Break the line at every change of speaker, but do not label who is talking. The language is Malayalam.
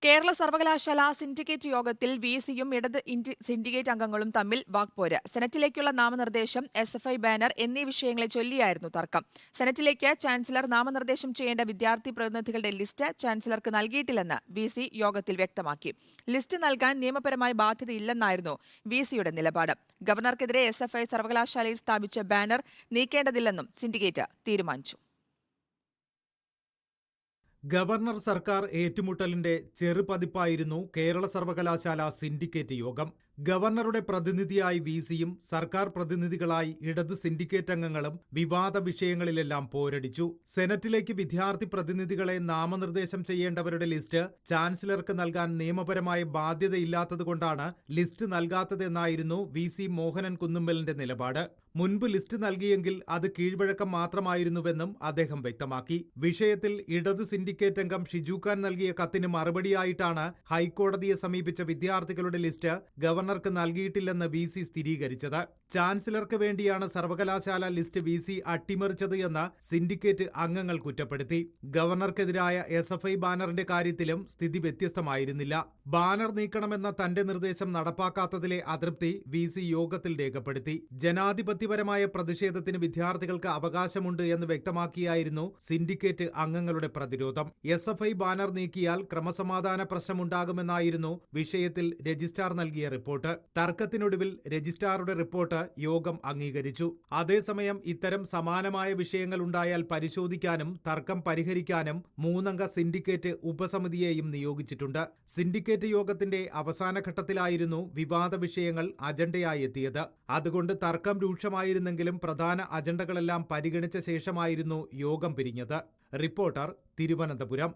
കേരള സർവകലാശാല സിൻഡിക്കേറ്റ് യോഗത്തിൽ വിസിയും ഇടത് സിൻഡിക്കേറ്റ് അംഗങ്ങളും തമ്മിൽ വാക്പോര്. സെനറ്റിലേക്കുള്ള നാമനിർദ്ദേശം, എസ്എഫ്ഐ ബാനർ എന്നീ വിഷയങ്ങളെ ചൊല്ലിയായിരുന്നു തർക്കം. സെനറ്റിലേക്ക് ചാൻസലർ നാമനിർദ്ദേശം ചെയ്യേണ്ട വിദ്യാർത്ഥി പ്രതിനിധികളുടെ ലിസ്റ്റ് ചാൻസലർക്ക് നൽകിയിട്ടില്ലെന്ന് വിസി യോഗത്തിൽ വ്യക്തമാക്കി. ലിസ്റ്റ് നൽകാൻ നിയമപരമായ ബാധ്യതയില്ലെന്നായിരുന്നു വിസിയുടെ നിലപാട്. ഗവർണർക്കെതിരെ എസ്എഫ്ഐ സർവകലാശാലയിൽ സ്ഥാപിച്ച ബാനർ നീക്കേണ്ടതില്ലെന്നും സിൻഡിക്കേറ്റ് തീരുമാനിച്ചു.
ഗവർണർ സർക്കാർ ഏറ്റുമുട്ടലിന്റെ ചെറുപതിപ്പായിരുന്നു കേരള സർവകലാശാല സിൻഡിക്കേറ്റ് യോഗം. ഗവർണറുടെ പ്രതിനിധിയായി വിസിയും സർക്കാർ പ്രതിനിധികളായി ഇടത് സിൻഡിക്കേറ്റ് അംഗങ്ങളും വിവാദ വിഷയങ്ങളിലെല്ലാം പോരടിച്ചു. സെനറ്റിലേക്ക് വിദ്യാർത്ഥി പ്രതിനിധികളെ നാമനിർദ്ദേശം ചെയ്യേണ്ടവരുടെ ലിസ്റ്റ് ചാൻസലർക്ക് നൽകാൻ നിയമപരമായ ബാധ്യതയില്ലാത്തതുകൊണ്ടാണ് ലിസ്റ്റ് നൽകാത്തതെന്നായിരുന്നു വിസി മോഹനൻ കുന്നുമ്മലിന്റെ നിലപാട്. മുൻപ് ലിസ്റ്റ് നൽകിയെങ്കിൽ അത് കീഴ്വഴക്കം മാത്രമായിരുന്നുവെന്നും അദ്ദേഹം വ്യക്തമാക്കി. വിഷയത്തിൽ ഇടത് സിൻഡിക്കേറ്റ് അംഗം ഷിജു ഖാൻ നൽകിയ കത്തിന് മറുപടിയായിട്ടാണ് ഹൈക്കോടതിയെ സമീപിച്ച വിദ്യാർത്ഥികളുടെ ലിസ്റ്റ് ഗവർണർക്ക് നൽകിയിട്ടില്ലെന്ന് വിസി സ്ഥിരീകരിച്ചത്. ചാൻസലർക്ക് വേണ്ടിയാണ് സർവകലാശാല ലിസ്റ്റ് വിസി അട്ടിമറിച്ചത് എന്ന് സിൻഡിക്കേറ്റ് അംഗങ്ങൾ കുറ്റപ്പെടുത്തി. ഗവർണർക്കെതിരായ എസ്എഫ്ഐ ബാനറിന്റെ കാര്യത്തിലും സ്ഥിതി വ്യത്യസ്തമായിരുന്നില്ല. ബാനർ നീക്കണമെന്ന തന്റെ നിർദ്ദേശം നടപ്പാക്കാത്തതിലെ അതൃപ്തി വിസി യോഗത്തിൽ രേഖപ്പെടുത്തി. ജനാധിപത്യപരമായ പ്രതിഷേധത്തിന് വിദ്യാർത്ഥികൾക്ക് അവകാശമുണ്ട് എന്ന് വ്യക്തമാക്കിയായിരുന്നു സിൻഡിക്കേറ്റ് അംഗങ്ങളുടെ പ്രതിരോധം. എസ്എഫ്ഐ ബാനർ നീക്കിയാൽ ക്രമസമാധാന പ്രശ്നമുണ്ടാകുമെന്നായിരുന്നു വിഷയത്തിൽ രജിസ്ട്രാർ നൽകിയ റിപ്പോർട്ട്. തർക്കത്തിനൊടുവിൽ രജിസ്ട്രാറുടെ റിപ്പോർട്ട് യോഗം അംഗീകരിച്ചു. അതേസമയം ഇത്തരം സമാനമായ വിഷയങ്ങൾ ഉണ്ടായാൽ പരിശോധിക്കാനും തർക്കം പരിഹരിക്കാനും 3-അംഗ സിൻഡിക്കേറ്റ് ഉപസമിതിയെയും നിയോഗിച്ചിട്ടുണ്ട്. സിൻഡിക്കേറ്റ് യോഗത്തിന്റെ അവസാന ഘട്ടത്തിലായിരുന്നു വിവാദ വിഷയങ്ങൾ അജണ്ടയായി എത്തിയത്. അതുകൊണ്ട് തർക്കം രൂക്ഷമായിരുന്നെങ്കിലും പ്രധാന അജണ്ടകളെല്ലാം പരിഗണിച്ച ശേഷമായിരുന്നു യോഗം പിരിഞ്ഞത്. റിപ്പോർട്ടർ, തിരുവനന്തപുരം.